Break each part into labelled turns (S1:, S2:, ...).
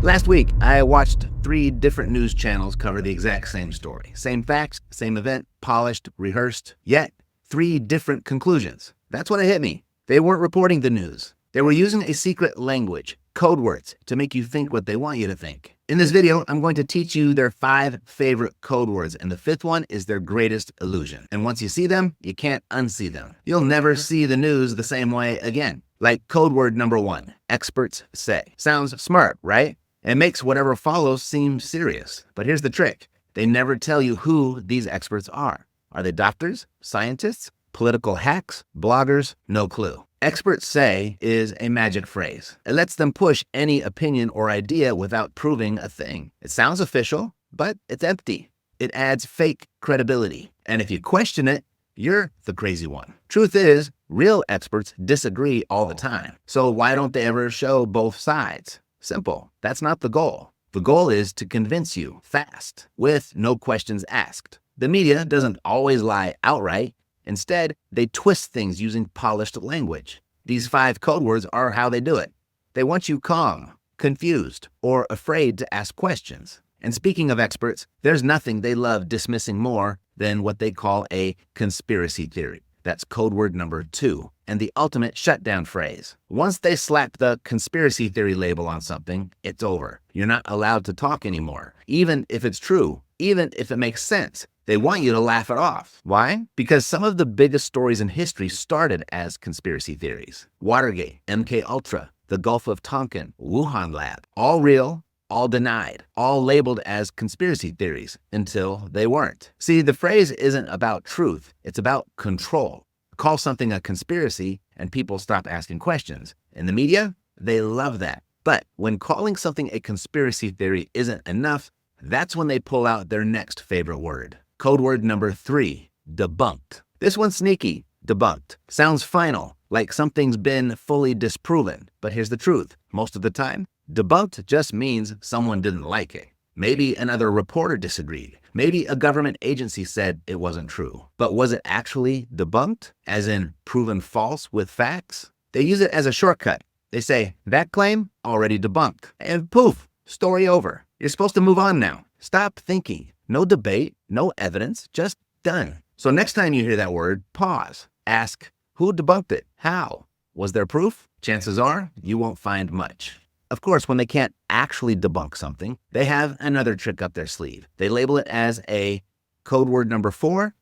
S1: Last week, I watched 3 different news channels cover the exact same story. Same facts, same event, polished, rehearsed, yet 3 different conclusions. That's when it hit me. They weren't reporting the news. They were using a secret language, code words, to make you think what they want you to think. In this video, I'm going to teach you their 5 favorite code words, and the 5th one is their greatest illusion. And once you see them, you can't unsee them. You'll never see the news the same way again. Like code word number 1, experts say. Sounds smart, right? It makes whatever follows seem serious. But here's the trick. They never tell you who these experts are. Are they doctors, scientists, political hacks, bloggers? No clue. Experts say is a magic phrase. It lets them push any opinion or idea without proving a thing. It sounds official, but it's empty. It adds fake credibility. And if you question it, you're the crazy one. Truth is, real experts disagree all the time. So why don't they ever show both sides? Simple. That's not the goal. The goal is to convince you fast, with no questions asked. The media doesn't always lie outright. Instead, they twist things using polished language. These 5 code words are how they do it. They want you calm, confused, or afraid to ask questions. And speaking of experts, there's nothing they love dismissing more than what they call a conspiracy theory. That's code word number 2, and the ultimate shutdown phrase. Once they slap the conspiracy theory label on something, it's over. You're not allowed to talk anymore, even if it's true, even if it makes sense. They want you to laugh it off. Why? Because some of the biggest stories in history started as conspiracy theories. Watergate, MK Ultra, the Gulf of Tonkin, Wuhan lab, all real, all denied, all labeled as conspiracy theories until they weren't. See, the phrase isn't about truth, it's about control. Call something a conspiracy and people stop asking questions. In the media, they love that. But when calling something a conspiracy theory isn't enough, that's when they pull out their next favorite word. Code word number 3, debunked. This one's sneaky. Debunked. Sounds final, like something's been fully disproven. But here's the truth. Most of the time, debunked just means someone didn't like it. Maybe another reporter disagreed. Maybe a government agency said it wasn't true. But was it actually debunked? As in proven false with facts? They use it as a shortcut. They say, that claim already debunked. And poof, story over. You're supposed to move on now. Stop thinking. No debate, no evidence, just done. So next time you hear that word, pause. Ask, who debunked it? How? Was there proof? Chances are you won't find much. Of course, when they can't actually debunk something, they have another trick up their sleeve. They label it as a code word number 4,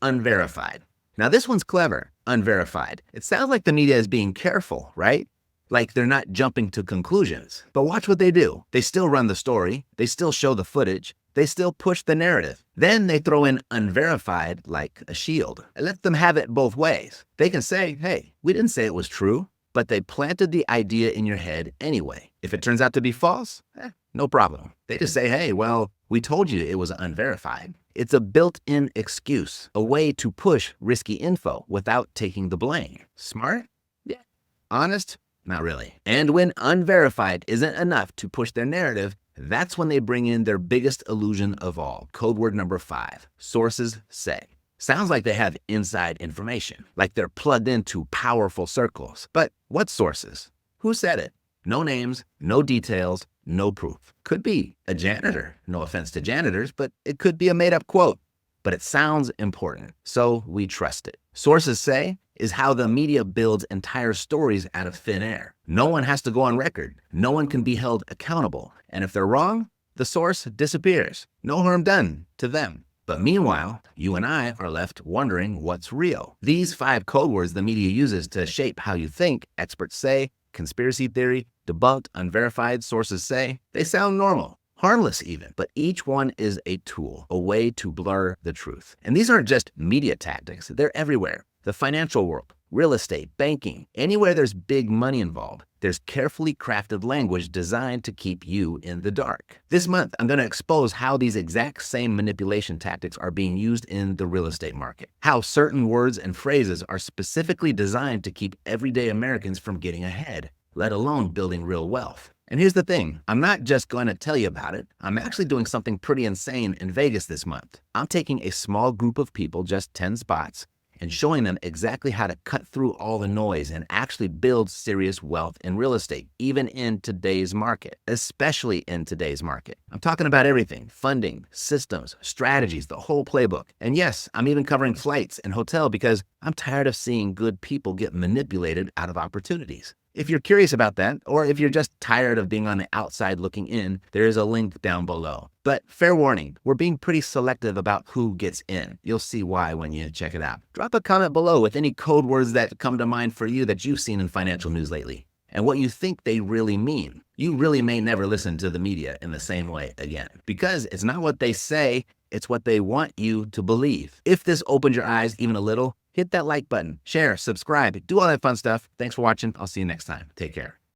S1: unverified. Now this one's clever, unverified. It sounds like the media is being careful, right? Like they're not jumping to conclusions. But watch what they do. They still run the story. They still show the footage. They still push the narrative. Then they throw in unverified like a shield. It lets them have it both ways. They can say, hey, we didn't say it was true, but they planted the idea in your head anyway. If it turns out to be false, no problem. They just say, hey, well, we told you it was unverified. It's a built-in excuse, a way to push risky info without taking the blame. Smart? Yeah. Honest? Not really. And when unverified isn't enough to push their narrative, that's when they bring in their biggest illusion of all. Code word number 5, sources say. Sounds like they have inside information, like they're plugged into powerful circles. But what sources? Who said it? No names, no details, no proof. Could be a janitor. No offense to janitors, but it could be a made-up quote. But it sounds important, so we trust it. Sources say is how the media builds entire stories out of thin air. No one has to go on record. No one can be held accountable. And if they're wrong, the source disappears. No harm done to them. But meanwhile, you and I are left wondering what's real. These 5 code words the media uses to shape how you think, experts say, conspiracy theory, debunked, unverified, sources say, they sound normal. Harmless even, but each one is a tool, a way to blur the truth. And these aren't just media tactics, they're everywhere. The financial world, real estate, banking, anywhere there's big money involved, there's carefully crafted language designed to keep you in the dark. This month, I'm going to expose how these exact same manipulation tactics are being used in the real estate market. How certain words and phrases are specifically designed to keep everyday Americans from getting ahead, let alone building real wealth. And here's the thing, I'm not just going to tell you about it. I'm actually doing something pretty insane in Vegas this month. I'm taking a small group of people, just 10 spots, and showing them exactly how to cut through all the noise and actually build serious wealth in real estate, even in today's market, especially in today's market. I'm talking about everything: funding, systems, strategies, the whole playbook. And yes, I'm even covering flights and hotel because I'm tired of seeing good people get manipulated out of opportunities. If you're curious about that, or if you're just tired of being on the outside looking in, there is a link down below. But fair warning, we're being pretty selective about who gets in. You'll see why when you check it out. Drop a comment below with any code words that come to mind for you that you've seen in financial news lately, and what you think they really mean. You really may never listen to the media in the same way again, because it's not what they say, it's what they want you to believe. If this opened your eyes even a little, hit that like button, share, subscribe, do all that fun stuff. Thanks for watching. I'll see you next time. Take care.